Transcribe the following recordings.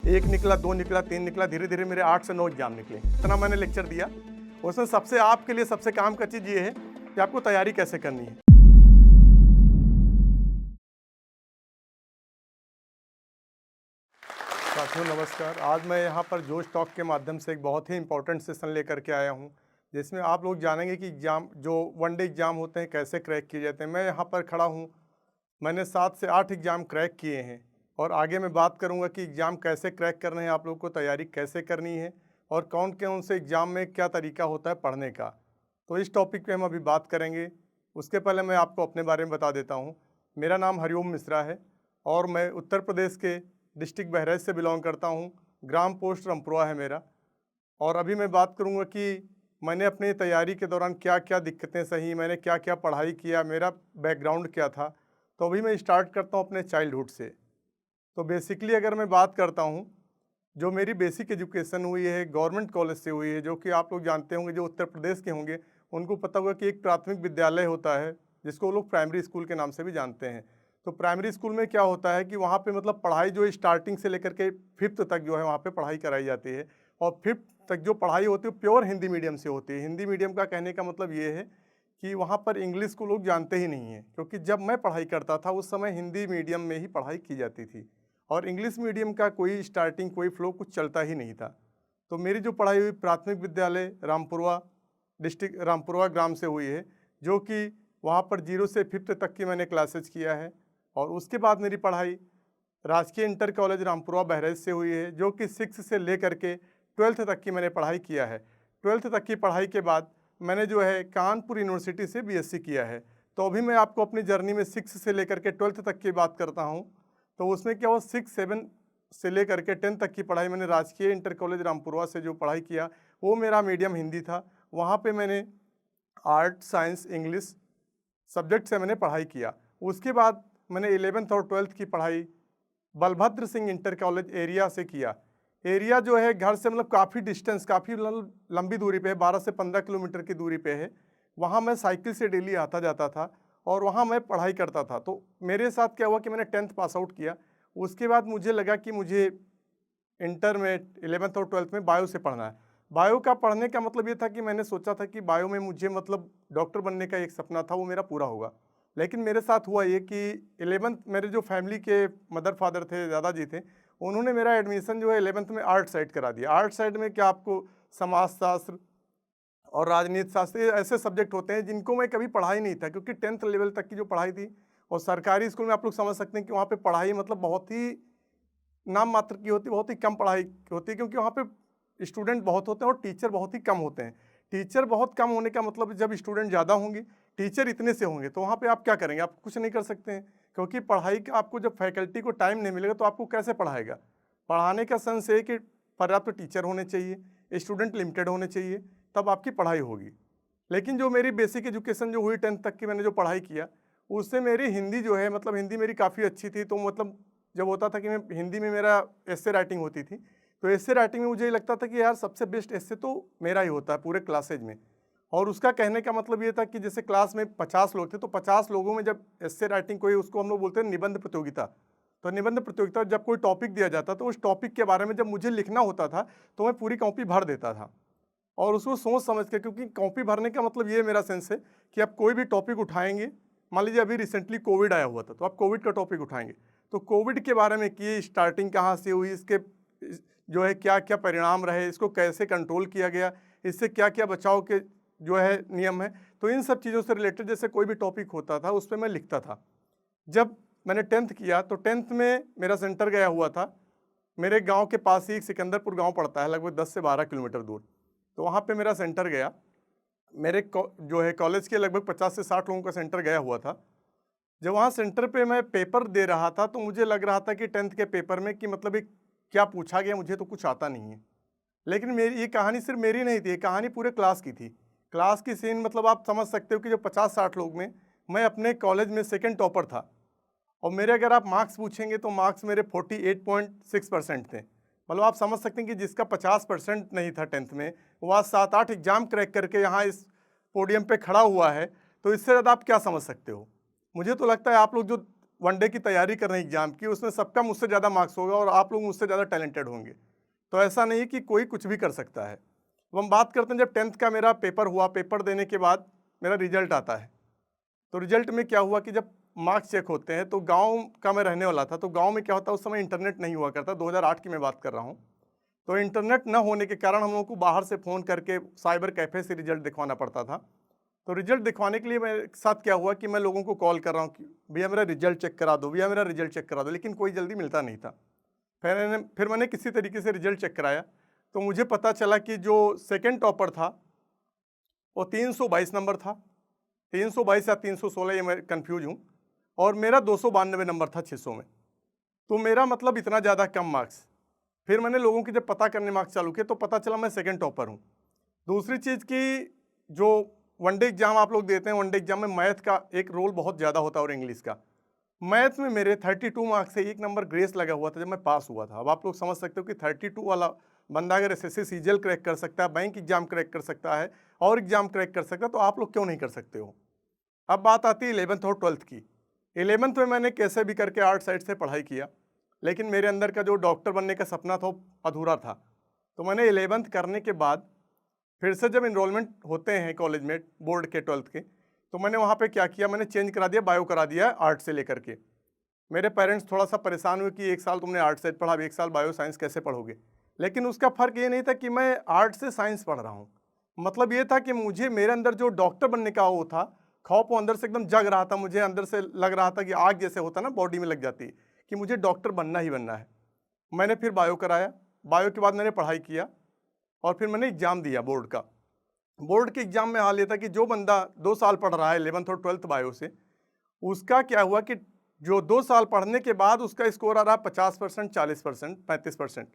1 निकला, 2 निकला, 3 निकला, धीरे धीरे मेरे 8 से 9 एग्जाम निकले। इतना मैंने लेक्चर दिया। उसमें सबसे आपके लिए सबसे काम का चीज़ ये है कि आपको तैयारी कैसे करनी है। साथियों नमस्कार। आज मैं यहाँ पर जोश टॉक के माध्यम से एक बहुत ही इंपॉर्टेंट सेशन लेकर के आया हूँ, जिसमें आप लोग जानेंगे कि एग्ज़ाम जो वनडे एग्ज़ाम होते हैं कैसे क्रैक किए जाते हैं। मैं यहाँ पर खड़ा हूँ, मैंने 7 से 8 एग्ज़ाम क्रैक किए हैं और आगे मैं बात करूँगा कि एग्ज़ाम कैसे क्रैक करने हैं, आप लोग को तैयारी कैसे करनी है और कौन कौन से एग्ज़ाम में क्या तरीका होता है पढ़ने का। तो इस टॉपिक पे हम अभी बात करेंगे। उसके पहले मैं आपको अपने बारे में बता देता हूँ। मेरा नाम हरिओम मिश्रा है और मैं उत्तर प्रदेश के डिस्ट्रिक्ट बहराइच से बिलोंग करता हूँ। ग्राम पोस्ट रामपुरा है मेरा। और अभी मैं बात करूँगा कि मैंने अपनी तैयारी के दौरान क्या क्या दिक्कतें सही, मैंने क्या क्या पढ़ाई किया, मेरा बैकग्राउंड क्या था। तो अभी मैं स्टार्ट करता हूँ अपने चाइल्डहुड से। तो बेसिकली अगर मैं बात करता हूँ, जो मेरी बेसिक एजुकेशन हुई है गवर्नमेंट कॉलेज से हुई है, जो कि आप लोग जानते होंगे, जो उत्तर प्रदेश के होंगे उनको पता होगा कि एक प्राथमिक विद्यालय होता है जिसको वो लोग प्राइमरी स्कूल के नाम से भी जानते हैं। तो प्राइमरी स्कूल में क्या होता है कि वहाँ पे मतलब पढ़ाई जो स्टार्टिंग से लेकर के 5th तक जो है वहाँ पे पढ़ाई कराई जाती है। और 5th तक जो पढ़ाई होती है प्योर हिंदी मीडियम से होती है। हिंदी मीडियम का कहने का मतलब ये है कि वहाँ पर इंग्लिश को लोग जानते ही नहीं हैं, क्योंकि जब मैं पढ़ाई करता था उस समय हिंदी मीडियम में ही पढ़ाई की जाती थी और इंग्लिश मीडियम का कोई स्टार्टिंग कोई फ्लो कुछ चलता ही नहीं था। तो मेरी जो पढ़ाई हुई प्राथमिक विद्यालय रामपुरवा डिस्ट्रिक्ट रामपुरवा ग्राम से हुई है, जो कि वहाँ पर 0 से 5th तक की मैंने क्लासेज किया है। और उसके बाद मेरी पढ़ाई राजकीय इंटर कॉलेज रामपुरवा बहराइच से हुई है, जो कि 6 से लेकर के 12th तक की मैंने पढ़ाई किया है। 12th तक की पढ़ाई के बाद मैंने जो है कानपुर यूनिवर्सिटी से बीएससी किया है। तो अभी मैं आपको अपनी जर्नी में 6 से लेकर के 12th तक की बात करता हूँ। तो उसमें क्या हुआ, 6, 7 से लेकर के 10 तक की पढ़ाई मैंने राजकीय इंटर कॉलेज रामपुरवा से जो पढ़ाई किया वो मेरा मीडियम हिंदी था। वहाँ पे मैंने आर्ट, साइंस, इंग्लिश सब्जेक्ट से मैंने पढ़ाई किया। उसके बाद मैंने 11th और 12th की पढ़ाई बलभद्र सिंह इंटर कॉलेज एरिया से किया। एरिया जो है घर से मतलब काफ़ी डिस्टेंस, काफ़ी लंबी दूरी पे है, 12 से 15 किलोमीटर की दूरी पे है। वहाँ मैं साइकिल से डेली आता जाता था और वहाँ मैं पढ़ाई करता था। तो मेरे साथ क्या हुआ कि मैंने 10th पास आउट किया। उसके बाद मुझे लगा कि मुझे इंटर में 11th और 12th में बायो से पढ़ना है। बायो का पढ़ने का मतलब ये था कि मैंने सोचा था कि बायो में मुझे मतलब डॉक्टर बनने का एक सपना था, वो मेरा पूरा होगा। लेकिन मेरे साथ हुआ ये कि 11th मेरे जो फैमिली के मदर फादर थे, दादाजी थे, उन्होंने मेरा एडमिशन जो है 11th में आर्ट साइड करा दिया। आर्ट साइड में क्या आपको समाजशास्त्र और राजनीति शास्त्र ऐसे सब्जेक्ट होते हैं जिनको मैं कभी पढ़ा ही नहीं था, क्योंकि 10th लेवल तक की जो पढ़ाई थी और सरकारी स्कूल में आप लोग समझ सकते हैं कि वहाँ पे पढ़ाई मतलब बहुत ही नाम मात्र की होती है, बहुत ही कम पढ़ाई होती है, क्योंकि वहाँ पे स्टूडेंट बहुत होते हैं और टीचर बहुत ही कम होते हैं। टीचर बहुत कम होने का मतलब जब स्टूडेंट ज़्यादा होंगे, टीचर इतने से होंगे, तो वहाँ पे आप क्या करेंगे, आप कुछ नहीं कर सकते हैं, क्योंकि पढ़ाई का आपको जब फैकल्टी को टाइम नहीं मिलेगा तो आपको कैसे पढ़ाएगा। पढ़ाने का सेंस है कि पर्याप्त टीचर होने चाहिए, स्टूडेंट लिमिटेड होने चाहिए, तब आपकी पढ़ाई होगी। लेकिन जो मेरी बेसिक एजुकेशन जो हुई 10th तक की मैंने जो पढ़ाई किया, उससे मेरी हिंदी जो है मतलब हिंदी मेरी काफ़ी अच्छी थी। तो मतलब जब होता था कि मैं हिंदी में मेरा एस्से राइटिंग होती थी, तो एस्से राइटिंग में मुझे ये लगता था कि यार सबसे बेस्ट एस्से तो मेरा ही होता है पूरे क्लासेज में। और उसका कहने का मतलब ये था कि जैसे क्लास में 50 लोग थे, तो 50 लोगों में जब एस्से राइटिंग कोई, उसको हम लोग बोलते हैं निबंध प्रतियोगिता। तो निबंध प्रतियोगिता जब कोई टॉपिक दिया जाता तो उस टॉपिक के बारे में जब मुझे लिखना होता था तो मैं पूरी कॉपी भर देता था। और उसको सोच समझ के, क्योंकि कॉपी भरने का मतलब ये मेरा सेंस है कि आप कोई भी टॉपिक उठाएंगे, मान लीजिए अभी रिसेंटली कोविड आया हुआ था, तो आप कोविड का टॉपिक उठाएंगे तो कोविड के बारे में कि स्टार्टिंग कहाँ से हुई, इसके जो है क्या क्या परिणाम रहे, इसको कैसे कंट्रोल किया गया, इससे क्या क्या बचाव के जो है नियम है, तो इन सब चीज़ों से रिलेटेड जैसे कोई भी टॉपिक होता था उस पर मैं लिखता था। जब मैंने 10th किया तो 10th में मेरा सेंटर गया हुआ था मेरे गांव के पास ही, एक सिकंदरपुर गांव पड़ता है लगभग 10 से 12 किलोमीटर दूर। तो वहाँ पे मेरा सेंटर गया। मेरे जो है कॉलेज के लगभग 50 से 60 लोगों का सेंटर गया हुआ था। जब वहाँ सेंटर पे मैं पेपर दे रहा था तो मुझे लग रहा था कि 10th के पेपर में कि मतलब एक क्या पूछा गया, मुझे तो कुछ आता नहीं है। लेकिन मेरी ये कहानी सिर्फ मेरी नहीं थी, ये कहानी पूरे क्लास की थी। क्लास की सीन मतलब आप समझ सकते हो कि जो 50-60 लोग में मैं अपने कॉलेज में सेकेंड टॉपर था। और मेरे अगर आप मार्क्स पूछेंगे तो मार्क्स मेरे 48.6% थे। मतलब आप समझ सकते हैं कि जिसका 50% नहीं था 10th में, वो आज 7-8 एग्जाम क्रैक करके यहाँ इस पोडियम पे खड़ा हुआ है, तो इससे ज़्यादा आप क्या समझ सकते हो। मुझे तो लगता है आप लोग जो वनडे की तैयारी कर रहे हैं एग्ज़ाम की, उसमें सबका मुझसे ज़्यादा मार्क्स होगा और आप लोग मुझसे ज़्यादा टैलेंटेड होंगे। तो ऐसा नहीं है कि कोई कुछ भी कर सकता है। अब हम बात करते हैं जब 10th का मेरा पेपर हुआ, पेपर देने के बाद मेरा रिजल्ट आता है। तो रिजल्ट में क्या हुआ कि जब मार्क्स चेक होते हैं तो गाँव का मैं रहने वाला था, तो गाँव में क्या होता है उस समय इंटरनेट नहीं हुआ करता, 2008 की मैं बात कर रहा हूँ। तो इंटरनेट न होने के कारण हम लोगों को बाहर से फ़ोन करके साइबर कैफ़े से रिजल्ट दिखवाना पड़ता था। तो रिजल्ट दिखवाने के लिए मेरे साथ क्या हुआ कि मैं लोगों को कॉल कर रहा हूँ कि भैया मेरा रिजल्ट चेक करा दो, भैया मेरा रिजल्ट चेक करा दो, लेकिन कोई जल्दी मिलता नहीं था। फिर मैंने किसी तरीके से रिजल्ट चेक कराया, तो मुझे पता चला कि जो सेकंड टॉपर था वो 322 नंबर था, 322 या 316, ये मैं कन्फ्यूज हूँ, और मेरा 292 नंबर था 600 में। तो मेरा मतलब इतना ज़्यादा कम मार्क्स। फिर मैंने लोगों की जब पता करने मार्क्स चालू किए तो पता चला मैं सेकंड टॉपर हूँ। दूसरी चीज़ की जो वनडे एग्ज़ाम आप लोग देते हैं, वनडे एग्ज़ाम में मैथ का एक रोल बहुत ज़्यादा होता है और इंग्लिश का। मैथ में मेरे 32 मार्क्स से 1 नंबर ग्रेस लगा हुआ था जब मैं पास हुआ था। अब आप लोग समझ सकते हो कि 32 वाला बंदा अगर एसएससी सीजीएल क्रैक कर सकता है, बैंक एग्ज़ाम क्रैक कर सकता है और एग्ज़ाम क्रैक कर सकता है, तो आप लोग क्यों नहीं कर सकते हो। अब बात आती है 11th और 12th की। 11th में मैंने कैसे भी करके आर्ट साइड से पढ़ाई किया, लेकिन मेरे अंदर का जो डॉक्टर बनने का सपना था वो अधूरा था। तो मैंने 11th करने के बाद फिर से जब इनरोलमेंट होते हैं कॉलेज में बोर्ड के 12th के, तो मैंने वहाँ पे क्या किया, मैंने चेंज करा दिया, बायो करा दिया आर्ट से लेकर के। मेरे पेरेंट्स थोड़ा सा परेशान हुए कि 1 साल तुमने आर्ट साइड पढ़ा, अब 1 साल बायो साइंस कैसे पढ़ोगे। लेकिन उसका फ़र्क ये नहीं था कि मैं आर्ट से साइंस पढ़ रहा हूँ, मतलब ये था कि मुझे मेरे अंदर जो डॉक्टर बनने का वो था, खौफ वो अंदर से एकदम जग रहा था। मुझे अंदर से लग रहा था कि आग जैसे होता ना बॉडी में लग जाती है कि मुझे डॉक्टर बनना ही बनना है। मैंने फिर बायो कराया, बायो के बाद मैंने पढ़ाई किया और फिर मैंने एग्ज़ाम दिया बोर्ड का। बोर्ड के एग्ज़ाम में हाल ये था कि जो बंदा 2 साल पढ़ रहा है 11th और 12th बायो से, उसका क्या हुआ कि जो 2 साल पढ़ने के बाद उसका स्कोर आ रहा 50%, 40%, 35%।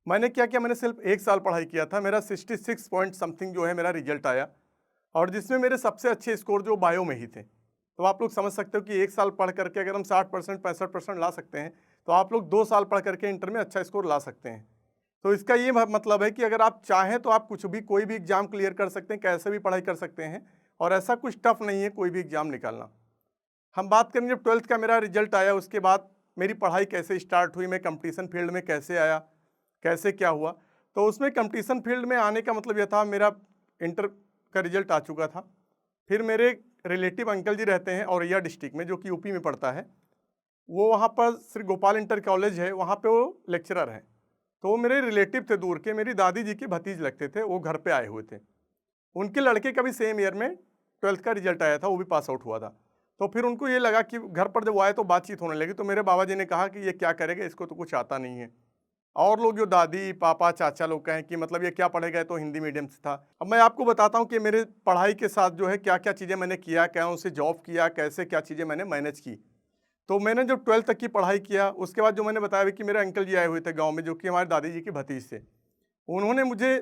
मैंने क्या किया, मैंने सिर्फ 1 साल पढ़ाई किया था, मेरा 66 पॉइंट समथिंग जो है मेरा रिजल्ट आया, और जिसमें मेरे सबसे अच्छे स्कोर जो बायो में ही थे। तो आप लोग समझ सकते हो कि 1 साल पढ़ करके अगर हम 60%, 65% ला सकते हैं, तो आप लोग 2 साल पढ़ करके इंटर में अच्छा स्कोर ला सकते हैं। तो इसका ये मतलब है कि अगर आप चाहें तो आप कुछ भी, कोई भी एग्ज़ाम क्लियर कर सकते हैं, कैसे भी पढ़ाई कर सकते हैं, और ऐसा कुछ टफ नहीं है कोई भी एग्ज़ाम निकालना। हम बात करेंगे जब 12th का मेरा रिजल्ट आया उसके बाद मेरी पढ़ाई कैसे स्टार्ट हुई, मैं कंपटीशन फील्ड में कैसे आया, कैसे क्या हुआ। तो उसमें कंपटीशन फील्ड में आने का मतलब यह था, मेरा इंटर का रिजल्ट आ चुका था। फिर मेरे रिलेटिव अंकल जी रहते हैं औरैया डिस्ट्रिक्ट में, जो कि यूपी में पड़ता है। वो वहाँ पर श्री गोपाल इंटर कॉलेज है, वहाँ पे वो लेक्चरर हैं। तो वो मेरे रिलेटिव थे दूर के, मेरी दादी जी के भतीज लगते थे, वो घर पे आए हुए थे। उनके लड़के का भी सेम ईयर में 12th का रिजल्ट आया था, वो भी पास आउट हुआ था। तो फिर उनको ये लगा कि घर पर जब वो आए तो बातचीत होने लगी, तो मेरे बाबा जी ने कहा कि ये क्या करेगा, इसको तो कुछ आता नहीं है। और लोग जो दादी पापा चाचा लोग कहें कि मतलब ये क्या पढ़ेगा, ये तो हिंदी मीडियम से था। अब मैं आपको बताता हूँ कि मेरे पढ़ाई के साथ जो है क्या क्या चीज़ें मैंने किया, क्या उनसे जॉब किया, कैसे क्या चीज़ें मैंने मैनेज की। तो मैंने जब 12th तक की पढ़ाई किया, उसके बाद जो मैंने बताया भी कि मेरे अंकल जी आए हुए थे गाँव में, जो कि हमारे दादी जी के भतीज थे। उन्होंने मुझे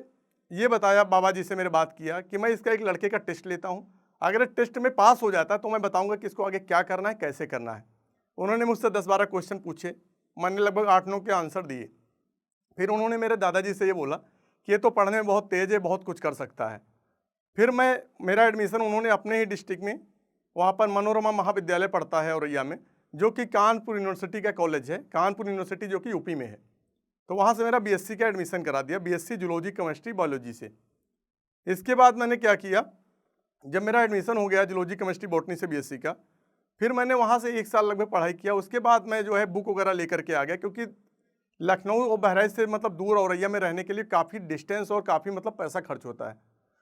ये बताया, बाबा जी से मेरे बात किया कि मैं इसका एक लड़के का टेस्ट लेता हूँ, अगर टेस्ट में पास हो जाता है तो मैं बताऊँगा कि इसको आगे क्या करना है, कैसे करना है। उन्होंने मुझसे 10-12 क्वेश्चन पूछे, मैंने लगभग 8-9 के आंसर दिए। फिर उन्होंने मेरे दादाजी से ये बोला कि ये तो पढ़ने में बहुत तेज़ है, बहुत कुछ कर सकता है। फिर मेरा एडमिशन उन्होंने अपने ही डिस्ट्रिक्ट में, वहाँ पर मनोरमा महाविद्यालय पड़ता है औरैया में, जो कि कानपुर यूनिवर्सिटी का कॉलेज है, कानपुर यूनिवर्सिटी जो कि यूपी में है। तो वहाँ से मेरा बीएससी का एडमिशन करा दिया, बीएससी जूलॉजी केमिस्ट्री बायोलॉजी से। इसके बाद मैंने क्या किया, जब मेरा एडमिशन हो गया जूलॉजी केमिस्ट्री बॉटनी से बीएससी का, फिर मैंने वहाँ से 1 साल लगभग पढ़ाई किया। उसके बाद मैं जो है बुक वगैरह लेकर के आ गया, क्योंकि लखनऊ और बहराइच से मतलब दूर औरैया में रहने के लिए काफ़ी डिस्टेंस और काफ़ी मतलब पैसा खर्च होता है,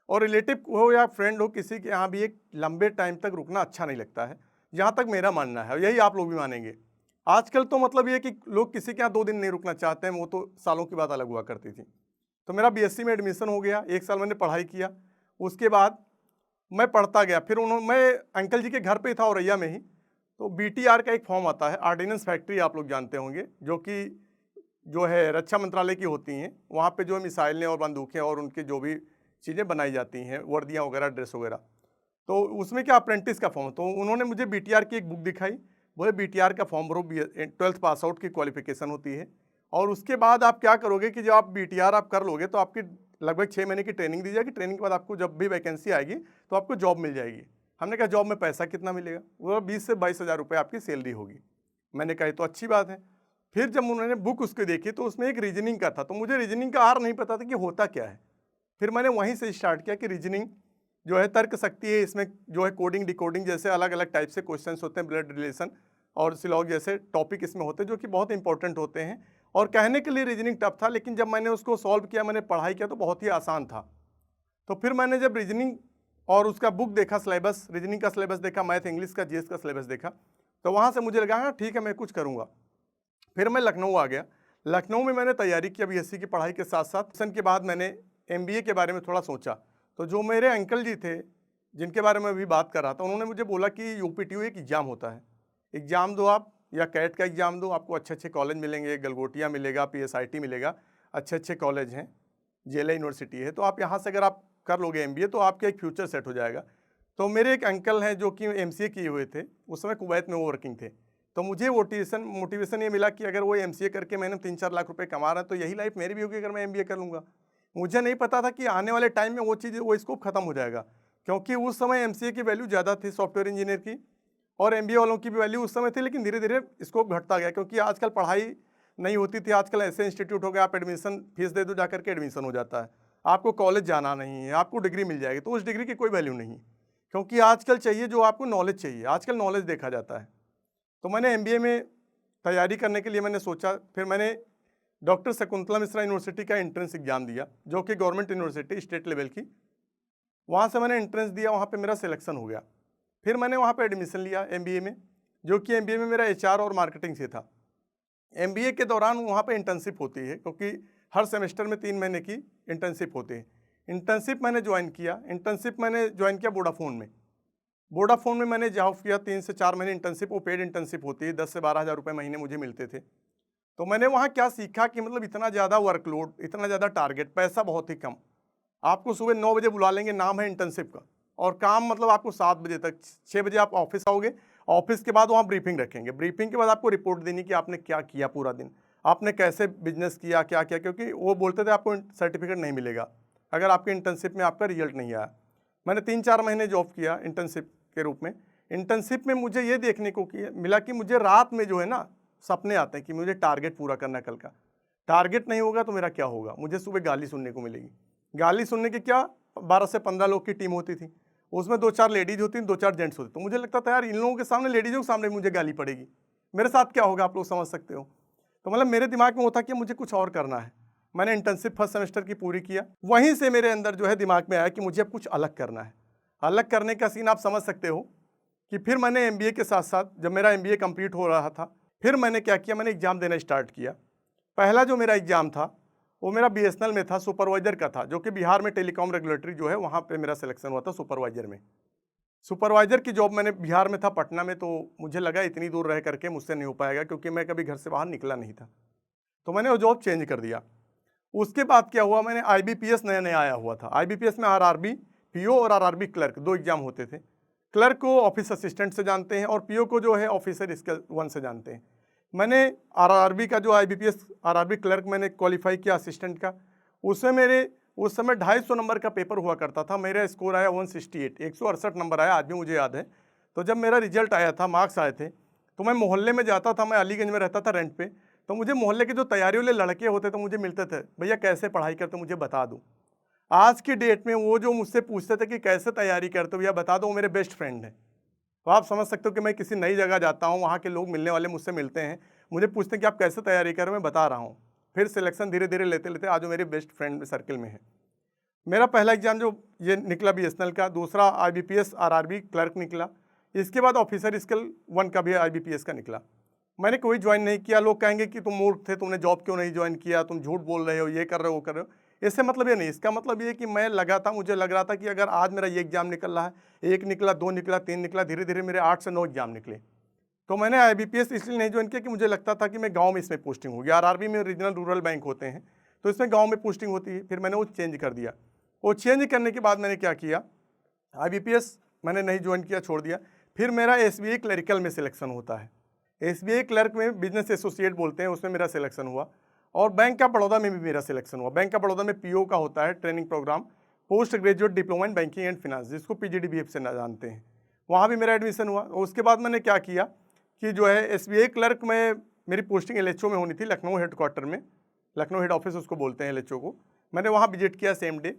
और रिलेटिव हो या फ्रेंड हो किसी के यहाँ भी एक लंबे टाइम तक रुकना अच्छा नहीं लगता है, जहाँ तक मेरा मानना है, और यही आप लोग भी मानेंगे। आजकल तो मतलब ये कि लोग किसी के यहाँ 2 दिन नहीं रुकना चाहते हैं, वो तो सालों की बात अलग हुआ करती थी। तो मेरा बीएससी में एडमिशन हो गया, 1 साल मैंने पढ़ाई किया। उसके बाद मैं पढ़ता गया, फिर मैं अंकल जी के घर पे ही था औरैया में ही। तो बीटीआर का एक फॉर्म आता है, ऑर्डिनेंस फैक्ट्री आप लोग जानते होंगे, जो है रक्षा मंत्रालय की होती हैं। वहाँ पे जो है मिसाइलें और बंदूकें और उनकी जो भी चीज़ें बनाई जाती हैं, वर्दियाँ वगैरह, ड्रेस वगैरह। तो उसमें क्या अप्रेंटिस का फॉर्म, तो उन्होंने मुझे बीटीआर की एक बुक दिखाई, बोले बीटीआर का फॉर्म भरो, 12th पास आउट की क्वालिफिकेशन होती है, और उसके बाद आप क्या करोगे कि जब आप बीटीआर आप कर लोगे तो आपकी लगभग 6 महीने की ट्रेनिंग दी जाएगी। ट्रेनिंग के बाद आपको जब भी वैकेंसी आएगी तो आपको जॉब मिल जाएगी। हमने कहा जॉब में पैसा कितना मिलेगा, वो 20 से 22 हज़ार रुपये आपकी सैलरी होगी। मैंने कहा ये तो अच्छी बात है। फिर जब उन्होंने बुक उसकी देखी तो उसमें एक रीजनिंग का था, तो मुझे रीजनिंग का आर नहीं पता था कि होता क्या है। फिर मैंने वहीं से स्टार्ट किया कि रीजनिंग जो है तर्क शक्ति है, इसमें जो है कोडिंग डिकोडिंग जैसे अलग अलग टाइप से क्वेश्चंस होते हैं, ब्लड रिलेशन और सिलॉग जैसे टॉपिक इसमें होते हैं जो कि बहुत इंपॉर्टेंट होते हैं। और कहने के लिए रीजनिंग टफ था, लेकिन जब मैंने उसको सॉल्व किया, मैंने पढ़ाई किया तो बहुत ही आसान था। तो फिर मैंने जब रीजनिंग और उसका बुक देखा, सिलेबस, रीजनिंग का सिलेबस देखा, मैथ इंग्लिश का जीएस का सिलेबस देखा, तो वहाँ से मुझे लगा हाँ ठीक है मैं कुछ करूँगा। फिर मैं लखनऊ आ गया। लखनऊ में मैंने तैयारी की बीएससी की पढ़ाई के साथ साथ। ट्यूशन के बाद मैंने एमबीए के बारे में थोड़ा सोचा, तो जो मेरे अंकल जी थे जिनके बारे में अभी बात कर रहा था, उन्होंने मुझे बोला कि यूपीटीयू एक एग्ज़ाम होता है, एग्ज़ाम दो आप, या कैट का एग्ज़ाम दो, आपको अच्छे अच्छे कॉलेज मिलेंगे, गलगोटिया मिलेगा, पीएसआईटी मिलेगा, अच्छे अच्छे कॉलेज हैं, जेएलए यूनिवर्सिटी है, तो आप यहाँ से अगर आप कर लोगे एमबीए तो आपका एक फ्यूचर सेट हो जाएगा। तो मेरे एक अंकल हैं जो कि एमसीए किए हुए थे, उस समय कुवैत में वो वर्किंग थे, तो मुझे मोटिवेशन ये मिला कि अगर वो एमसीए करके मैंने 3-4 लाख रुपए कमा रहा है तो यही लाइफ मेरी भी होगी अगर मैं एमबीए कर लूँगा। मुझे नहीं पता था कि आने वाले टाइम में वो चीज़, वो स्कोप खत्म हो जाएगा, क्योंकि उस समय एमसीए की वैल्यू ज़्यादा थी सॉफ्टवेयर इंजीनियर की, और एमबीए वालों की भी वैल्यू उस समय थी, लेकिन धीरे धीरे स्कोप घटता गया, क्योंकि आजकल पढ़ाई नहीं होती थी। आजकल ऐसे इंस्टीट्यूट हो गए, आप एडमिशन फीस दे दो जाकर के एडमिशन हो जाता है, आपको कॉलेज जाना नहीं है, आपको डिग्री मिल जाएगी, तो उस डिग्री की कोई वैल्यू नहीं, क्योंकि आजकल चाहिए जो आपको नॉलेज चाहिए, आजकल नॉलेज देखा जाता है। तो मैंने एमबीए में तैयारी करने के लिए मैंने सोचा, फिर मैंने डॉक्टर शकुंतला मिश्रा यूनिवर्सिटी का एंट्रेंस एग्जाम दिया, जो कि गवर्नमेंट यूनिवर्सिटी स्टेट लेवल की। वहाँ से मैंने एंट्रेंस दिया, वहाँ पे मेरा सिलेक्शन हो गया। फिर मैंने वहाँ पे एडमिशन लिया एमबीए में, जो कि एमबीए में मेरा एचआर और मार्केटिंग से था। एमबीए के दौरान वहाँ पे इंटर्नशिप होती है, क्योंकि हर सेमेस्टर में 3 महीने की इंटर्नशिप होती है। इंटर्नशिप मैंने ज्वाइन किया वोडाफोन में। वोडाफोन में मैंने जॉब किया 3 से 4 महीने इंटर्नशिप, वो पेड इंटर्नशिप होती है, 10 से 12 हज़ार रुपये महीने मुझे मिलते थे। तो मैंने वहाँ क्या सीखा कि मतलब इतना ज़्यादा वर्कलोड, इतना ज़्यादा टारगेट, पैसा बहुत ही कम। आपको सुबह 9 बजे बुला लेंगे, नाम है इंटर्नशिप का, और काम मतलब आपको 7 बजे तक, 6 बजे आप ऑफिस आओगे, ऑफिस के बाद वहाँ ब्रीफिंग रखेंगे, ब्रीफिंग के बाद आपको रिपोर्ट देनी कि आपने क्या किया पूरा दिन, आपने कैसे बिजनेस किया, क्या किया, क्योंकि वो बोलते थे आपको सर्टिफिकेट नहीं मिलेगा अगर आपके इंटर्नशिप में आपका रिजल्ट नहीं आया। मैंने 3-4 महीने जॉब किया इंटर्नशिप के रूप में। इंटर्नशिप में मुझे ये देखने को मिला कि मुझे रात में जो है ना सपने आते हैं कि मुझे टारगेट पूरा करना है कल का, टारगेट नहीं होगा तो मेरा क्या होगा, मुझे सुबह गाली सुनने को मिलेगी। गाली सुनने की क्या, 12 से 15 लोग की टीम होती थी, उसमें 2-4 लेडीज होती, 2-4 जेंट्स होते, तो मुझे लगता था यार इन लोगों के सामने, लेडीज़ों के सामने मुझे गाली पड़ेगी, मेरे साथ क्या होगा, आप लोग समझ सकते हो। तो मतलब मेरे दिमाग में वो था कि मुझे कुछ और करना है। मैंने इंटर्नशिप फर्स्ट सेमेस्टर की पूरी किया, वहीं से मेरे अंदर जो है दिमाग में आया कि मुझे अब कुछ अलग करना है। अलग करने का सीन आप समझ सकते हो कि फिर मैंने एमबीए के साथ साथ, जब मेरा एमबीए कंप्लीट हो रहा था, फिर मैंने क्या किया, मैंने एग्ज़ाम देना स्टार्ट किया। पहला जो मेरा एग्ज़ाम था वो मेरा बीएसएनएल में था, सुपरवाइज़र का था, जो कि बिहार में टेलीकॉम रेगुलेटरी जो है वहाँ पे मेरा सिलेक्शन हुआ था सुपरवाइज़र में। सुपरवाइज़र की जॉब मैंने बिहार में था, पटना में, तो मुझे लगा इतनी दूर रह करके मुझसे नहीं हो पाएगा, क्योंकि मैं कभी घर से बाहर निकला नहीं था, तो मैंने वो जॉब चेंज कर दिया। उसके बाद क्या हुआ, मैंने आईबीपीएस नया नया आया हुआ था, आईबीपीएस में आरआरबी पीओ और आरआरबी क्लर्क 2 एग्जाम होते थे। क्लर्क को ऑफिस असिस्टेंट से जानते हैं और पीओ को जो है ऑफिसर स्केल 1 से जानते हैं। मैंने आरआरबी का जो आईबीपीएस आरआरबी क्लर्क मैंने क्वालिफाई किया असिस्टेंट का, उसमें मेरे उस समय 250 नंबर का पेपर हुआ करता था, मेरा स्कोर आया 168, 168 नंबर आया, आज भी मुझे याद है। तो जब मेरा रिजल्ट आया था, मार्क्स आए थे, तो मैं मोहल्ले में जाता था, मैं अलीगंज में रहता था रेंट पे, तो मुझे मोहल्ले के जो तैयारी वाले लड़के होते थे मुझे मिलते थे, भैया कैसे पढ़ाई करते मुझे बता दो। आज की डेट में वो जो मुझसे पूछते थे कि कैसे तैयारी करते हो भैया बता दो, वो मेरे बेस्ट फ्रेंड हैं। तो आप समझ सकते हो कि मैं किसी नई जगह जाता हूँ, वहाँ के लोग मिलने वाले मुझसे मिलते हैं, मुझे पूछते हैं कि आप कैसे तैयारी कर रहे हो, मैं बता रहा हूँ। फिर सिलेक्शन धीरे धीरे लेते लेते आज वो मेरे बेस्ट फ्रेंड सर्किल में है। मेरा पहला एग्जाम जो ये निकला बीएसएनएल का, दूसरा आईबीपीएस आरआरबी क्लर्क निकला, इसके बाद ऑफिसर स्केल 1 का भी आईबीपीएस का निकला। मैंने कोई ज्वाइन नहीं किया। लोग कहेंगे कि तुम मूर्ख थे, तुमने जॉब क्यों नहीं ज्वाइन किया, तुम झूठ बोल रहे हो, ये कर रहे हो वो कर रहे हो। इससे मतलब ये नहीं, इसका मतलब ये कि मैं लगा था, मुझे लग रहा था कि अगर आज मेरा ये एग्जाम निकल रहा है, 1 निकला, 2 निकला, 3 निकला, धीरे धीरे मेरे 8 से 9 एग्जाम निकले। तो मैंने आईबीपीएस इसलिए नहीं ज्वाइन किया कि मुझे लगता था कि मैं गाँव में इसमें पोस्टिंग होगी। आरआरबी में रीजनल रूरल बैंक होते हैं, तो इसमें गाँव में पोस्टिंग होती है। फिर मैंने वो चेंज कर दिया। वो चेंज करने के बाद मैंने क्या किया, आईबीपीएस मैंने नहीं ज्वाइन किया, छोड़ दिया। फिर मेरा एसबीआई क्लरिकल में सिलेक्शन होता है, एसबीआई क्लर्क में बिजनेस एसोसिएट बोलते हैं, उसमें मेरा सिलेक्शन हुआ। और बैंक ऑफ बड़ौदा में भी मेरा सिलेक्शन हुआ। बैंक ऑफ बड़ौदा में पीओ का होता है training program, post graduate diploma in banking and finance, जिसको पीजीडीबीएफ से ना जानते हैं, वहाँ भी मेरा एडमिशन हुआ। और उसके बाद मैंने क्या किया कि जो है एसबीआई क्लर्क में मेरी पोस्टिंग एलएचओ में होनी थी, लखनऊ हेडक्वार्टर में, लखनऊ हेड ऑफिस उसको बोलते हैं एलएचओ को। मैंने वहाँ विजिट किया सेम डे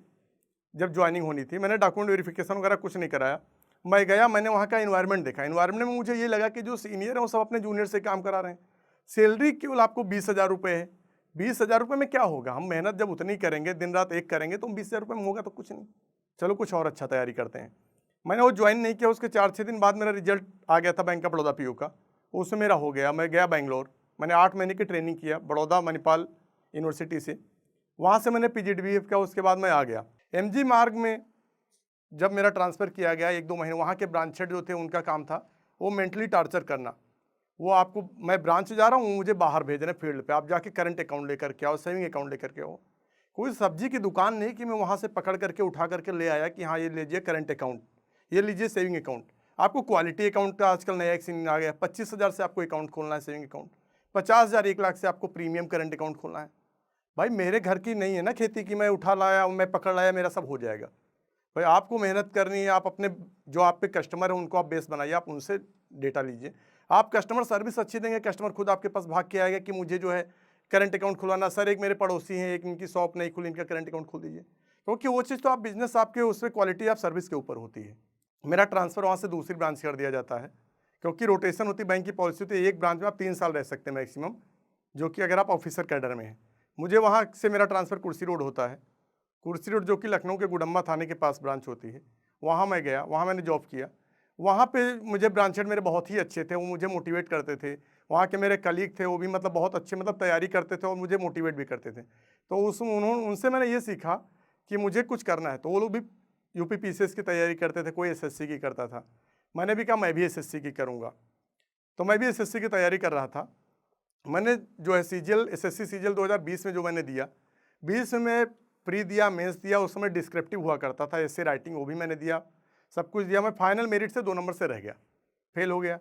जब ज्वाइनिंग होनी थी। मैंने डॉक्यूमेंट वेरिफिकेशन वगैरह कुछ नहीं कराया, मैं गया, मैंने वहाँ का इन्वायरमेंट देखा। इन्वायरमेंट में मुझे ये लगा कि जो सीनियर है वो सब अपने जूनियर से काम करा रहे हैं। सैलरी केवल आपको 20,000 रुपये है। 20,000 रुपये में क्या होगा, हम मेहनत जब उतनी करेंगे, दिन रात एक करेंगे, तो 20,000 रुपये में होगा तो कुछ नहीं। चलो कुछ और अच्छा तैयारी करते हैं। मैंने वो ज्वाइन नहीं किया। उसके 4-6 दिन बाद मेरा रिजल्ट आ गया था बैंक ऑफ बड़ौदा पीओ का, उसमें मेरा हो गया। मैं गया बेंगलोर, मैंने 8 महीने की ट्रेनिंग किया बड़ौदा मणिपाल यूनिवर्सिटी से। वहाँ से मैंने पीजीडीबीएफ किया, उसके बाद मैं आ गया एमजी मार्ग में। जब मेरा ट्रांसफ़र किया गया 1-2 महीने, वहाँ के ब्रांच हेड जो थे उनका काम था वो मेंटली टार्चर करना। वो आपको, मैं ब्रांच जा रहा हूँ, मुझे बाहर भेज रहे हैं फील्ड पे, आप जाके करंट अकाउंट लेकर के आओ, सेविंग अकाउंट लेकर के आओ। कोई सब्जी की दुकान नहीं कि मैं वहाँ से पकड़ करके उठा करके ले आया कि हाँ ये लीजिए करंट अकाउंट, ये लीजिए सेविंग अकाउंट। आपको क्वालिटी अकाउंट का आजकल नया एक सीन आ गया। 25,000 से आपको अकाउंट खोलना है सेविंग अकाउंट, 50,000 1 लाख से आपको प्रीमियम करंट अकाउंट खोलना है। भाई मेरे घर की नहीं है ना खेती कि मैं उठा लाया, मैं पकड़ लाया, मेरा सब हो जाएगा। भाई आपको मेहनत करनी है। आप अपने जो आप पे कस्टमर है उनको आप बेस बनाइए, आप उनसे डेटा लीजिए। आप कस्टमर सर्विस अच्छी देंगे, कस्टमर खुद आपके पास भाग के आएगा कि मुझे जो है करंट अकाउंट खुलवाना। सर एक मेरे पड़ोसी हैं, एक इनकी शॉप नहीं खुली, इनका करंट अकाउंट खोल दीजिए। क्योंकि वो चीज़ तो आप बिजनेस आपके उससे क्वालिटी आप सर्विस के ऊपर होती है। मेरा ट्रांसफ़र वहाँ से दूसरी ब्रांच कर दिया जाता है, क्योंकि रोटेशन होती है, बैंक की पॉलिसी होती है, एक ब्रांच में आप 3 साल रह सकते हैं मैक्सिमम, जो कि अगर आप ऑफिसर कैडर में हैं। मुझे वहाँ से मेरा ट्रांसफ़र कुर्सी रोड होता है। कुर्सी रोड जो कि लखनऊ के गुडम्बा थाने के पास ब्रांच होती है, वहाँ मैं गया, वहाँ मैंने जॉब किया। वहाँ पे मुझे ब्रांच हेड मेरे बहुत ही अच्छे थे, वो मुझे मोटिवेट करते थे। वहाँ के मेरे कलीग थे, वो भी मतलब बहुत अच्छे, मतलब तैयारी करते थे और मुझे मोटिवेट भी करते थे। तो उनसे मैंने ये सीखा कि मुझे कुछ करना है। तो वो लोग भी यूपी पीसीएस की तैयारी करते थे, कोई एसएससी की करता था। मैंने भी कहा मैं भी एसएससी की करूँगा, तो मैं भी एसएससी की तैयारी कर रहा था। मैंने जो है सीजीएल, एसएससी सीजीएल 2020 में जो मैंने दिया, 20 में प्री दिया, मेंस दिया। उस समय डिस्क्रिप्टिव हुआ करता था, एस्से राइटिंग, वो भी मैंने दिया, सब कुछ दिया। मैं फाइनल मेरिट से 2 नंबर से रह गया, फेल हो गया।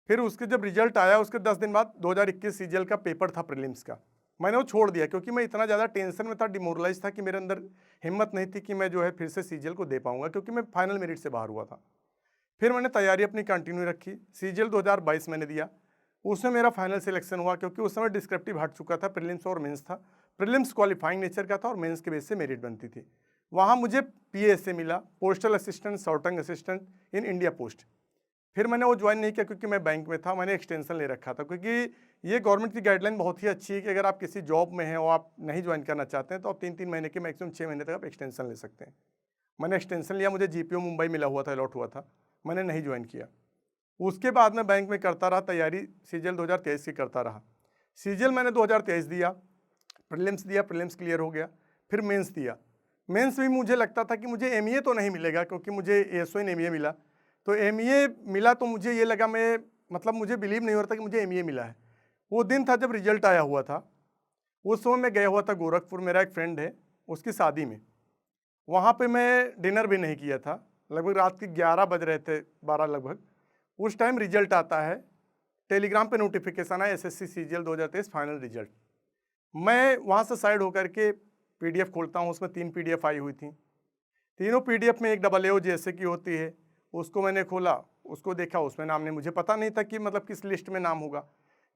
फिर उसके जब रिजल्ट आया उसके 10 दिन बाद 2021 सीजीएल का पेपर था प्रीलिम्स का, मैंने वो छोड़ दिया, क्योंकि मैं इतना ज़्यादा टेंशन में था, डिमोरलाइज था कि मेरे अंदर हिम्मत नहीं थी कि मैं जो है फिर से सीजीएल को दे पाऊंगा, क्योंकि मैं फाइनल मेरिट से बाहर हुआ था। फिर मैंने तैयारी अपनी कंटिन्यू रखी। सीजीएल 2022 मैंने दिया, उसमें मेरा फाइनल सिलेक्शन हुआ, क्योंकि उस समय डिस्क्रिप्टिव हट चुका था, प्रीलिम्स और मेंस था। प्रीलिम्स क्वालिफाइंग नेचर का था और मेंस के बेस से मेरिट बनती थी। वहाँ मुझे पीएसए मिला, postal assistant sorting assistant in India post. फिर मैंने वो ज्वाइन नहीं किया, क्योंकि मैं बैंक में था, मैंने एक्सटेंशन ले रखा था, क्योंकि ये गवर्नमेंट की गाइडलाइन बहुत ही अच्छी है कि अगर आप किसी जॉब में हैं और आप नहीं ज्वाइन करना चाहते हैं तो आप 3-3 महीने के मैक्सिमम 6 महीने तक आप एक्सटेंशन ले सकते हैं। मैंने एक्सटेंशन लिया, मुझे जीपीओ मुंबई मिला हुआ था, अलॉट हुआ था, मैंने नहीं ज्वाइन किया। उसके बाद मैं बैंक में करता रहा तैयारी, सीजीएल 2023 की करता रहा। सीजीएल मैंने 2023 दिया, प्रीलिम्स दिया, प्रीलिम्स क्लियर हो गया। फिर मेंस दिया, मेंस भी मुझे लगता था कि मुझे एमईए तो नहीं मिलेगा, क्योंकि मुझे एएसओ इन एमईए मिला। तो एमईए मिला तो मुझे ये लगा, मैं मतलब मुझे बिलीव नहीं हो रहा था कि मुझे एमईए मिला है। वो दिन था जब रिजल्ट आया हुआ था, उस समय मैं गया हुआ था गोरखपुर, मेरा एक फ्रेंड है उसकी शादी में। वहाँ पे मैं डिनर भी नहीं किया था, लगभग रात के 11 बज रहे थे, 12 लगभग। उस टाइम रिजल्ट आता है, टेलीग्राम पे नोटिफिकेशन है, एसएससी सीजीएल 2023 फाइनल रिजल्ट। मैं वहाँ से साइड होकर के पीडीएफ खोलता हूँ, उसमें 3 पीडीएफ आई हुई थी। तीनों पीडीएफ में एक AAO जैसे की होती है, उसको मैंने खोला, उसको देखा, उसमें नाम नहीं, मुझे पता नहीं था कि मतलब किस लिस्ट में नाम होगा।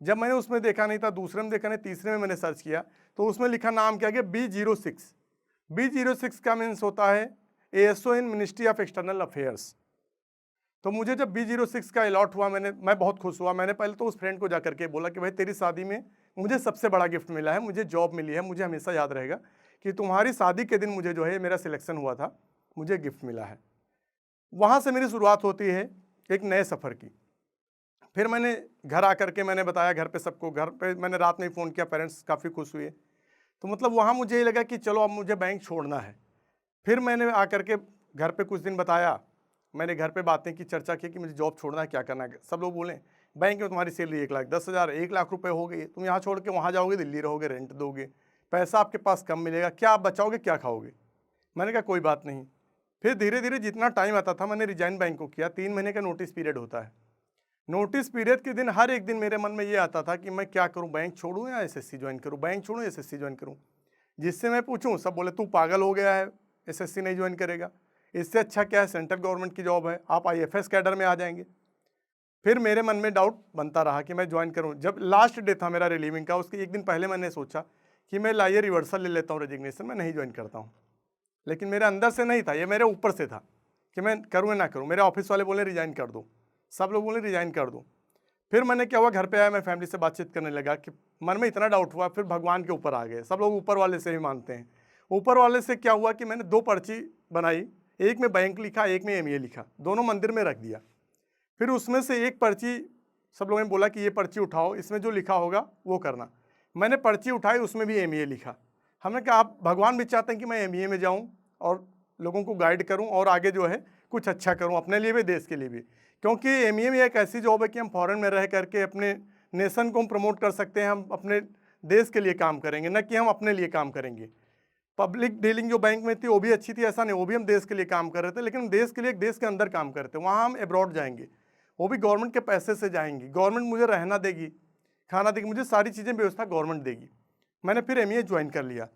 जब मैंने उसमें देखा नहीं था, दूसरे में देखा नहीं, तीसरे में मैंने सर्च किया तो उसमें लिखा नाम क्या गया, B06। B06 का मीन्स होता है ASO in ministry of external affairs. तो मुझे जब B06 का अलॉट हुआ, मैं बहुत खुश हुआ। मैंने पहले तो उस फ्रेंड को जाकर के बोला कि भाई तेरी शादी में मुझे सबसे बड़ा गिफ्ट मिला है, मुझे जॉब मिली है, मुझे हमेशा याद रहेगा कि तुम्हारी शादी के दिन मुझे जो है मेरा सिलेक्शन हुआ था, मुझे गिफ्ट मिला है। वहाँ से मेरी शुरुआत होती है एक नए सफ़र की। फिर मैंने घर आकर के मैंने बताया घर पे सबको, घर पे मैंने रात में फ़ोन किया, पेरेंट्स काफ़ी खुश हुए। तो मतलब वहाँ मुझे ये लगा कि चलो अब मुझे बैंक छोड़ना है। फिर मैंने आकर के घर पे कुछ दिन बताया, मैंने घर पे बातें की, चर्चा की कि मुझे जॉब छोड़ना है, क्या करना है। सब लोग बोले बैंक में तुम्हारी सैलरी 1,10,000 1 लाख रुपए हो गई, तुम यहाँ छोड़ के वहाँ जाओगे, दिल्ली रहोगे, रेंट दोगे, पैसा आपके पास कम मिलेगा, क्या आप बचाओगे, क्या खाओगे। मैंने कहा कोई बात नहीं। फिर धीरे धीरे जितना टाइम आता था मैंने रिजाइन बैंक को किया। 3 महीने का नोटिस पीरियड होता है। नोटिस पीरियड के दिन हर एक दिन मेरे मन में ये आता था कि मैं क्या करूं, बैंक छोड़ूं या एसएससी ज्वाइन करूं, बैंक छोड़ूं एसएससी ज्वाइन करूं। जिससे मैं पूछूं सब बोले तू पागल हो गया है, एसएससी नहीं ज्वाइन करेगा, इससे अच्छा क्या है, सेंट्रल गवर्नमेंट की जॉब है, आप आईएफएस कैडर में आ जाएंगे। फिर मेरे मन में डाउट बनता रहा कि मैं ज्वाइन करूं। जब लास्ट डे था मेरा रिलीविंग का, उसके एक दिन पहले मैंने सोचा कि मैं लाइए रिवर्सल ले लेता हूं रेजिग्नेशन, मैं नहीं ज्वाइन करता हूं। लेकिन मेरे अंदर से नहीं था, ये मेरे ऊपर से था कि मैं करूँ या ना करूँ। मेरे ऑफिस वाले बोले रिजाइन कर दो, सब लोग बोले रिजाइन कर दो। फिर मैंने क्या हुआ, घर पे आया, मैं फैमिली से बातचीत करने लगा कि मन में इतना डाउट हुआ, फिर भगवान के ऊपर आ गए। सब लोग ऊपर वाले से ही मानते हैं। ऊपर वाले से क्या हुआ कि मैंने 2 पर्ची बनाई, एक में बैंक लिखा, एक में एमईए लिखा, दोनों मंदिर में रख दिया। फिर उसमें से एक पर्ची सब लोगों ने बोला कि ये पर्ची उठाओ, इसमें जो लिखा होगा वो करना। मैंने पर्ची उठाई, उसमें भी एमईए लिखा। हमने कहा आप भगवान भी चाहते हैं कि मैं एमईए में जाऊं और लोगों को गाइड करूं और आगे जो है कुछ अच्छा करूं अपने लिए भी, देश के लिए भी। क्योंकि एमईए में एक ऐसी जॉब है कि हम फॉरेन में रह करके अपने नेशन को हम प्रमोट कर सकते हैं, हम अपने देश के लिए काम करेंगे, न कि हम अपने लिए काम करेंगे। पब्लिक डीलिंग जो बैंक में थी वो भी अच्छी थी, ऐसा नहीं, वो भी हम देश के लिए काम कर रहे थे, लेकिन हम देश के लिए, देश के अंदर काम करते हैं। वहाँ हम अब्रॉड जाएंगे, वो भी गवर्नमेंट के पैसे से जाएंगी, गवर्नमेंट मुझे रहना देगी, खाना देगी, मुझे सारी चीज़ें व्यवस्था गवर्नमेंट देगी। मैंने फिर एमईए ज्वाइन कर लिया।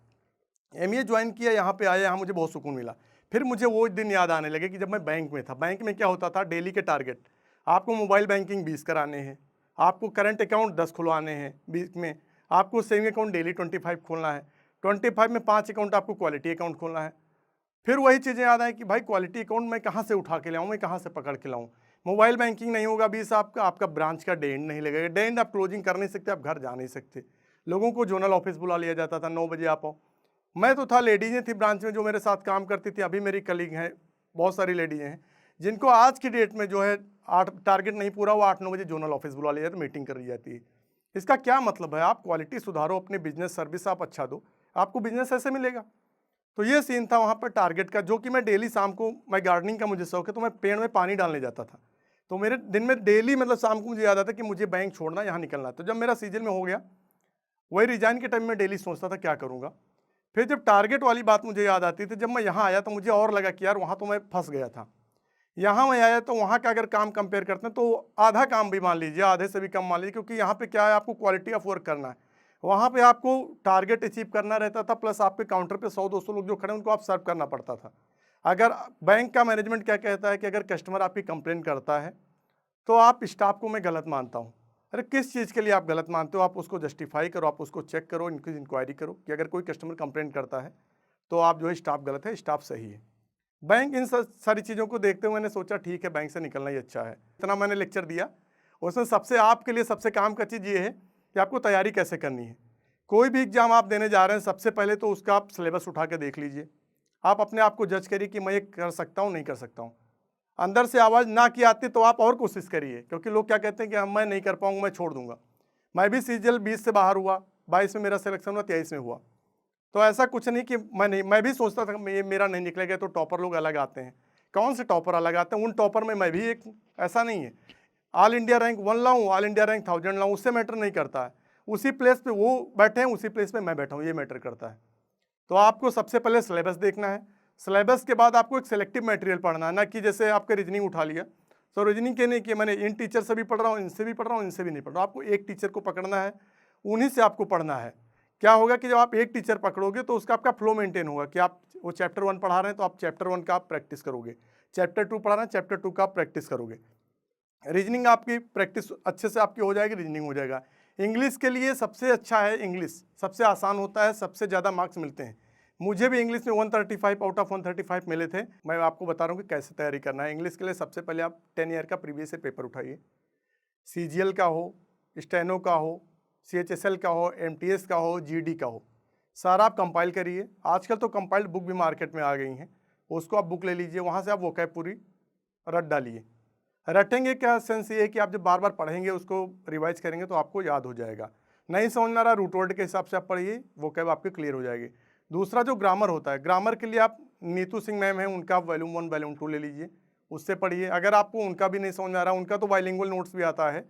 एमईए ज्वाइन किया, यहाँ पे आया, यहाँ मुझे बहुत सुकून मिला। फिर मुझे वो दिन याद आने लगे कि जब मैं बैंक में था। बैंक में क्या होता था, डेली के टारगेट, आपको मोबाइल बैंकिंग 20 कराने हैं, आपको करंट अकाउंट 10 खुलवाने हैं 20 में, आपको सेविंग अकाउंट डेली 25 खोलना है, 25 में 5 अकाउंट आपको क्वालिटी अकाउंट खोलना है। फिर वही चीज़ें याद आई कि भाई क्वालिटी अकाउंट मैं कहाँ से उठा के लाऊँ, मैं कहाँ से पकड़ के लाऊँ। मोबाइल बैंकिंग नहीं होगा 20 आपका, आपका ब्रांच का डे एंड नहीं लगेगा, डे एंड आप क्लोजिंग कर नहीं सकते, आप घर जा नहीं सकते। लोगों को जोनल ऑफिस बुला लिया जाता था, 9 बजे आप आओ। मैं तो था, लेडीजें थी ब्रांच में जो मेरे साथ काम करती थी, अभी मेरी कलीग हैं, बहुत सारी लेडीजें हैं जिनको आज की डेट में जो है 8 टारगेट नहीं पूरा हुआ, 8-9 बजे जोनल ऑफिस बुला लिया जाता, मीटिंग कर ली जाती है। इसका क्या मतलब है, आप क्वालिटी सुधारो, अपनी बिजनेस सर्विस आप अच्छा दो, आपको बिजनेस ऐसे मिलेगा। तो ये सीन था वहाँ पर टारगेट का, जो कि मैं डेली शाम को, मैं गार्डनिंग का मुझे शौक है, तो मैं पेड़ में पानी डालने जाता था। तो मेरे दिन में डेली मतलब शाम को मुझे याद आता कि मुझे बैंक छोड़ना, यहाँ निकलना है। तो जब मेरा सीजन में हो गया, वही रिजाइन के टाइम में डेली सोचता था क्या करूँगा। फिर जब टारगेट वाली बात मुझे याद आती थी, जब मैं यहाँ आया तो मुझे और लगा कि यार वहाँ तो मैं फंस गया था। यहाँ मैं आया तो वहाँ का अगर काम कंपेयर करते हैं तो आधा काम भी मान लीजिए, आधे से भी कम मान लीजिए, क्योंकि यहाँ पे क्या है, आपको क्वालिटी ऑफ वर्क करना है। वहाँ पे आपको टारगेट अचीव करना रहता था, प्लस आपके काउंटर पे 100-200 लोग जो खड़े हैं उनको आप सर्व करना पड़ता था। अगर बैंक का मैनेजमेंट क्या कहता है कि अगर कस्टमर आपकी कंप्लेन करता है तो आप स्टाफ को मैं गलत मानता हूँ। अरे किस चीज़ के लिए आप गलत मानते हो, आप उसको जस्टिफाई करो, आप उसको चेक करो, इनकी इंक्वायरी करो कि अगर कोई कस्टमर कंप्लेंट करता है तो आप जो है स्टाफ गलत है, स्टाफ सही है। बैंक इन सारी चीज़ों को देखते हुए मैंने सोचा ठीक है, बैंक से निकलना ही अच्छा है। इतना मैंने लेक्चर दिया, उसमें सबसे आपके लिए सबसे काम का चीज़ ये है कि आपको तैयारी कैसे करनी है। कोई भी एग्जाम आप देने जा रहे हैं, सबसे पहले तो उसका आप सिलेबस उठा के देख लीजिए। आप अपने आप को जज करिए कि मैं ये कर सकता हूँ, नहीं कर सकता हूँ। अंदर से आवाज़ ना की आती तो आप और कोशिश करिए, क्योंकि लोग क्या कहते हैं कि मैं नहीं कर पाऊँगा, मैं छोड़ दूंगा। मैं भी सीजीएल 20 से बाहर हुआ, 22 में मेरा सिलेक्शन हुआ, 23 में हुआ। तो ऐसा कुछ नहीं कि मैं भी सोचता था ये मेरा नहीं निकलेगा, तो टॉपर लोग अलग आते हैं। कौन से टॉपर अलग आते हैं, उन टॉपर में मैं भी एक, ऐसा नहीं है ऑल इंडिया रैंक 1 लाऊं, ऑल इंडिया रैंक 1000 लाऊं, उससे मैटर नहीं करता है। उसी प्लेस पे वो बैठे हैं, उसी प्लेस पे मैं बैठा हूँ, ये मैटर करता है। तो आपको सबसे पहले सिलेबस देखना है। सिलेबस के बाद आपको एक सेलेक्टिव मटेरियल पढ़ना है, ना कि जैसे आपके रीजनिंग उठा लिया तो रीजनिंग के नहीं कि मैंने इन टीचर से भी पढ़ रहा हूँ, इनसे भी पढ़ रहा हूँ, इनसे भी नहीं पढ़ रहा हूँ। आपको एक टीचर को पकड़ना है, उन्हीं से आपको पढ़ना है। क्या होगा कि जब आप एक टीचर पकड़ोगे तो उसका आपका फ्लो मेंटेन होगा कि आप वो चैप्टर 1 पढ़ा रहे हैं तो आप चैप्टर 1 का आप प्रैक्टिस करोगे, चैप्टर 2 पढ़ा रहे हैं, चैप्टर 2 का आप प्रैक्टिस करोगे। रीजनिंग आपकी प्रैक्टिस अच्छे से आपकी हो जाएगी, रीजनिंग हो जाएगा। इंग्लिश के लिए सबसे अच्छा है, इंग्लिश सबसे आसान होता है, सबसे ज़्यादा मार्क्स मिलते हैं। मुझे भी इंग्लिश में 135 आउट ऑफ 135 मिले थे। मैं आपको बता रहा हूँ कि कैसे तैयारी करना है। इंग्लिश के लिए सबसे पहले आप 10 ईयर का प्रीवियस ईयर पेपर उठाइए, सीजीएल का हो, स्टेनो का हो, सीएचएसएल का हो, एमटीएस का हो, जीडी का हो, सारा आप कंपाइल करिए। आजकल तो कंपाइल्ड बुक भी मार्केट में आ गई हैं, उसको आप बुक ले लीजिए, वहाँ से आप वोकैब पूरी रट डालिए। रटेंगे क्या सेंस ये है कि आप जब बार बार पढ़ेंगे, उसको रिवाइज करेंगे तो आपको याद हो जाएगा। नहीं समझ में आ रहा, रूट वर्ड के हिसाब से आप पढ़िए, वोकैब आपकी क्लियर हो जाएगी। दूसरा जो ग्रामर होता है, ग्रामर के लिए आप नीतू सिंह मैम हैं, उनका वॉल्यूम 1 वॉल्यूम 2 ले लीजिए, उससे पढ़िए। अगर आपको उनका भी नहीं समझ में आ रहा, उनका तो बाइलिंगुअल नोट्स भी आता है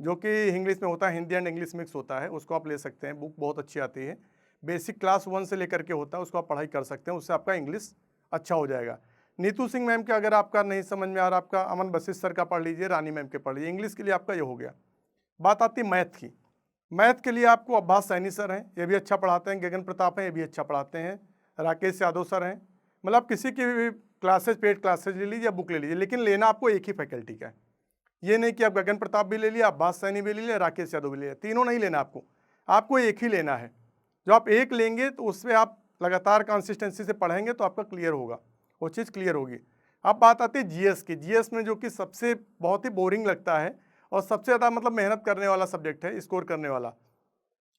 जो कि इंग्लिश में होता है, हिंदी एंड इंग्लिश मिक्स होता है, उसको आप ले सकते हैं, बुक बहुत अच्छी आती है। बेसिक क्लास 1 से लेकर के होता है, उसको आप पढ़ाई कर सकते हैं, उससे आपका इंग्लिश अच्छा हो जाएगा। नीतू सिंह मैम के अगर आपका नहीं समझ में आ रहा, आपका अमन वशिष्ठ सर का पढ़ लीजिए, रानी मैम के पढ़ लीजिए। इंग्लिश के लिए आपका ये हो गया। बात आती है मैथ की। मैथ के लिए आपको अब्बास सैनी सर हैं, ये भी अच्छा पढ़ाते हैं। गगन प्रताप हैं, ये भी अच्छा पढ़ाते हैं। राकेश यादव सर हैं। मतलब किसी की भी क्लासेज, पेड क्लासेज ले लीजिए या बुक ले लीजिए, लेकिन लेना आपको एक ही फैकल्टी का है। ये नहीं कि आप गगन प्रताप भी ले लिया, अब्बास सैनी भी ले लिया, राकेश यादव भी ले लिया, तीनों नहीं लेना आपको, आपको एक ही लेना है। जो आप एक लेंगे तो उसमें आप लगातार कंसिस्टेंसी से पढ़ेंगे तो आपका क्लियर होगा, वो चीज़ क्लियर होगी। अब बात आती है जीएस की। जीएस में जो कि सबसे बहुत ही बोरिंग लगता है और सबसे ज़्यादा मतलब मेहनत करने वाला सब्जेक्ट है, स्कोर करने वाला।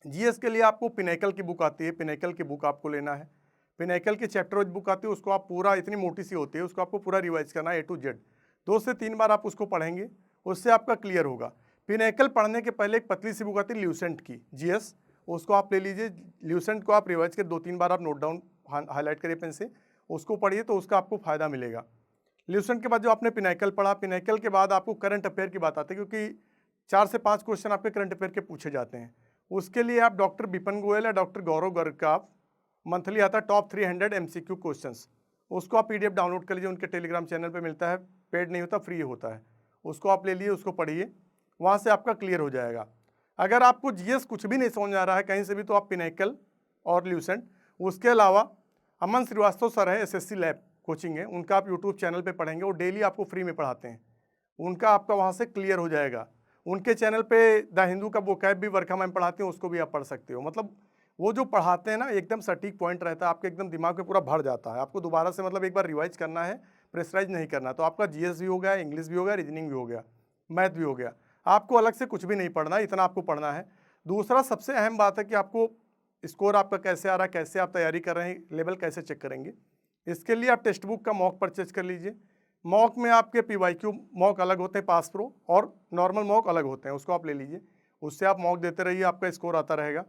जीएस के लिए आपको पिनैकल की बुक आती है, पिनैकल की बुक आपको लेना है। पिनैकल की चैप्टर वाइज बुक आती है, उसको आप पूरा, इतनी मोटी सी होती है, उसको आपको पूरा रिवाइज करना है A to Z। 2 से 3 बार आप उसको पढ़ेंगे, उससे आपका क्लियर होगा। पिनैकल पढ़ने के पहले एक पतली सी बुक आती है ल्यूसेंट की, जीएस, उसको आप ले लीजिए। ल्यूसेंट को आप रिवाइज के 2-3 बार आप नोट डाउन हाईलाइट करिए पेन से, उसको पढ़िए तो उसका आपको फायदा मिलेगा। ल्यूसेंट के बाद जो आपने पिनैकल पढ़ा, पिनैकल के बाद आपको करंट अफेयर की बात आती है, क्योंकि 4 से 5 क्वेश्चन आपके करंट अफेयर के पूछे जाते हैं। उसके लिए आप डॉक्टर बिपिन गोयल या डॉक्टर गौरव गर्ग का मंथली आता है टॉप 300 MCQ क्वेश्चंस, उसको आप PDF डाउनलोड कर लीजिए, उनके टेलीग्राम चैनल पे मिलता है, पेड नहीं होता, फ्री होता है। उसको आप ले लिए, उसको पढ़िए, वहाँ से आपका क्लियर हो जाएगा। अगर आपको जीएस कुछ भी नहीं समझ आ रहा है कहीं से भी, तो आप पिनैकल और ल्यूसेंट, उसके अलावा अमन श्रीवास्तव सर है, SSC लैब कोचिंग है, उनका आप यूट्यूब चैनल पे पढ़ेंगे, वो डेली आपको फ्री में पढ़ाते हैं, उनका आपका वहाँ से क्लियर हो जाएगा। उनके चैनल पे द हिंदू का वोकैब भी वर्का मैम पढ़ाते हैं, उसको भी आप पढ़ सकते हो। मतलब वो जो पढ़ाते हैं ना, एकदम सटीक पॉइंट रहता है, आपके एकदम दिमाग में पूरा भर जाता है। आपको दोबारा से मतलब एक बार रिवाइज करना है, प्रेशराइज नहीं करना, तो आपका जीएस भी हो गया, इंग्लिश भी हो गया, रीजनिंग भी हो गया, मैथ भी हो गया। आपको अलग से कुछ भी नहीं पढ़ना, इतना आपको पढ़ना है। दूसरा सबसे अहम बात है कि आपको स्कोर आपका कैसे आ रहा है, कैसे आप तैयारी कर रहे हैं, लेवल कैसे चेक करेंगे। इसके लिए आप टेक्स्ट बुक का मॉक परचेज कर लीजिए। मॉक में आपके PYQ मॉक अलग होते हैं, पास प्रो और नॉर्मल मॉक अलग होते हैं, उसको आप ले लीजिए, उससे आप मॉक देते रहिए, आपका स्कोर आता रहेगा।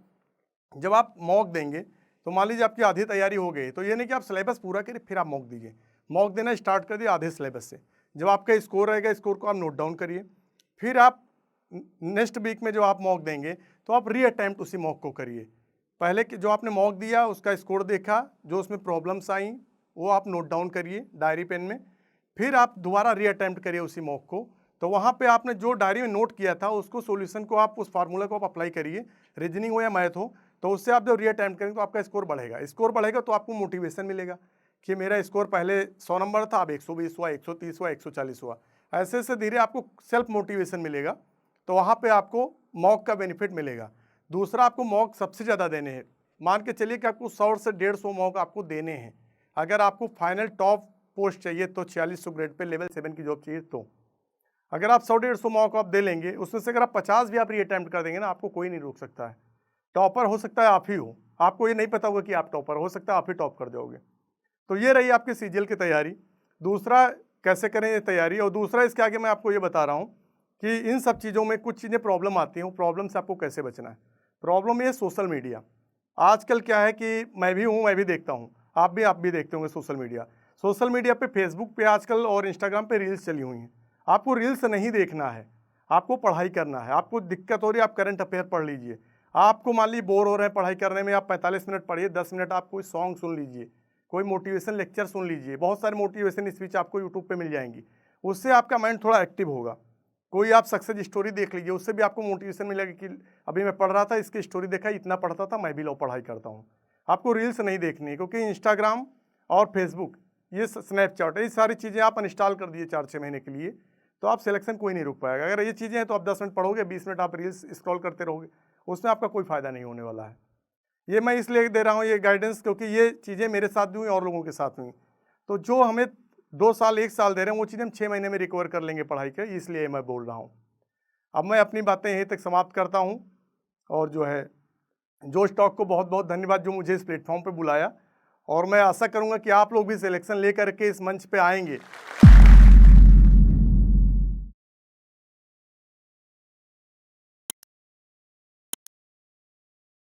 जब आप मॉक देंगे तो मान लीजिए आपकी आधी तैयारी हो गई, तो ये नहीं कि आप सिलेबस पूरा करिए फिर आप मॉक दीजिए, मॉक देना स्टार्ट कर दिए आधे सिलेबस से। जब आपका स्कोर रहेगा, स्कोर को आप नोट डाउन करिए, फिर आप नेक्स्ट वीक में जो आप मॉक देंगे तो आप रीअटेम्प्ट उसी मॉक को करिए। पहले जो आपने मॉक दिया उसका स्कोर देखा, जो उसमें प्रॉब्लम्स आई वो आप नोट डाउन करिए डायरी पेन में, फिर आप दोबारा रीअटेम्प्ट करिए उसी मॉक को। तो वहाँ पे आपने जो डायरी में नोट किया था उसको, सॉल्यूशन को आप, उस फार्मूला को आप अप्लाई करिए, रीजनिंग हो या मैथ हो, तो उससे आप जब रीअटेम्प्ट करेंगे तो आपका स्कोर बढ़ेगा। स्कोर बढ़ेगा तो आपको मोटिवेशन मिलेगा कि मेरा स्कोर पहले 100 नंबर था, अब 120 हुआ, 130 हुआ, 140 हुआ, ऐसे ऐसे धीरे आपको सेल्फ मोटिवेशन मिलेगा। तो वहाँ पे आपको मॉक का बेनिफिट मिलेगा। दूसरा, आपको मॉक सबसे ज़्यादा देने हैं, मान के चलिए कि आपको 100 से 150 मॉक आपको देने हैं। अगर आपको फाइनल टॉप पोस्ट चाहिए तो 4600 ग्रेड पे लेवल 7 की जॉब चाहिए, तो अगर आप 100-150 मॉक आप दे लेंगे, उसमें से अगर आप 50 भी आप रीअटेम्प्ट कर देंगे ना, आपको कोई नहीं रोक सकता है। टॉपर हो सकता है आप ही हो, आपको ये नहीं पता होगा कि आप टॉपर हो सकता है आप ही टॉप कर जाओगे। तो ये रही आपकी CGL की तैयारी। दूसरा कैसे करें ये तैयारी, और दूसरा इसके आगे मैं आपको ये बता रहा हूँ कि इन सब चीज़ों में कुछ चीज़ें प्रॉब्लम आती हैं, प्रॉब्लम से आपको कैसे बचना है। प्रॉब्लम ये सोशल मीडिया। आजकल क्या है कि मैं भी हूँ, मैं भी देखता हूँ, आप भी देखते होंगे सोशल मीडिया। सोशल मीडिया पे, फेसबुक पे आजकल और इंस्टाग्राम पे रील्स चली हुई हैं। आपको रील्स नहीं देखना है, आपको पढ़ाई करना है। आपको दिक्कत हो रही है, आप करंट अफेयर पढ़ लीजिए। आपको मान लीजिए बोर हो रहे हैं पढ़ाई करने में, आप 45 मिनट पढ़िए, 10 मिनट आप कोई सॉन्ग सुन लीजिए, कोई मोटिवेशन लेक्चर सुन लीजिए। बहुत सारे मोटिवेशन स्पीच आपको यूट्यूब पे मिल जाएंगी, उससे आपका माइंड थोड़ा एक्टिव होगा। कोई आप सक्सेस स्टोरी देख लीजिए, उससे भी आपको मोटिवेशन मिलेगा कि अभी मैं पढ़ रहा था, इसकी स्टोरी देखा, इतना पढ़ता था, मैं भी लो पढ़ाई करता हूँ। आपको रील्स नहीं देखनी है, क्योंकि इंस्टाग्राम और फेसबुक, ये स्नैपचैट, ये सारी चीज़ें आप अनइंस्टॉल कर दिए 4-6 महीने के लिए, तो आप सिलेक्शन कोई नहीं रुक पाएगा। अगर ये चीज़ें हैं तो आप 10 मिनट पढ़ोगे, 20 मिनट आप रील्स स्क्रॉल करते रहोगे, उसमें आपका कोई फ़ायदा नहीं होने वाला है। ये मैं इसलिए दे रहा हूँ ये गाइडेंस, क्योंकि ये चीज़ें मेरे साथ भी हुई और लोगों के साथ हुई। तो जो हमें 2 साल 1 साल दे रहे हैं, वो चीज़ें हम 6 महीने में रिकवर कर लेंगे पढ़ाई के, इसलिए मैं बोल रहा हूँ। अब मैं अपनी बातें यहीं तक समाप्त करता हूँ, और जो है जोश टॉक को बहुत बहुत धन्यवाद जो मुझे इस प्लेटफॉर्म पे बुलाया, और मैं आशा करूँगा कि आप लोग भी सिलेक्शन लेकर के इस मंच पे आएंगे।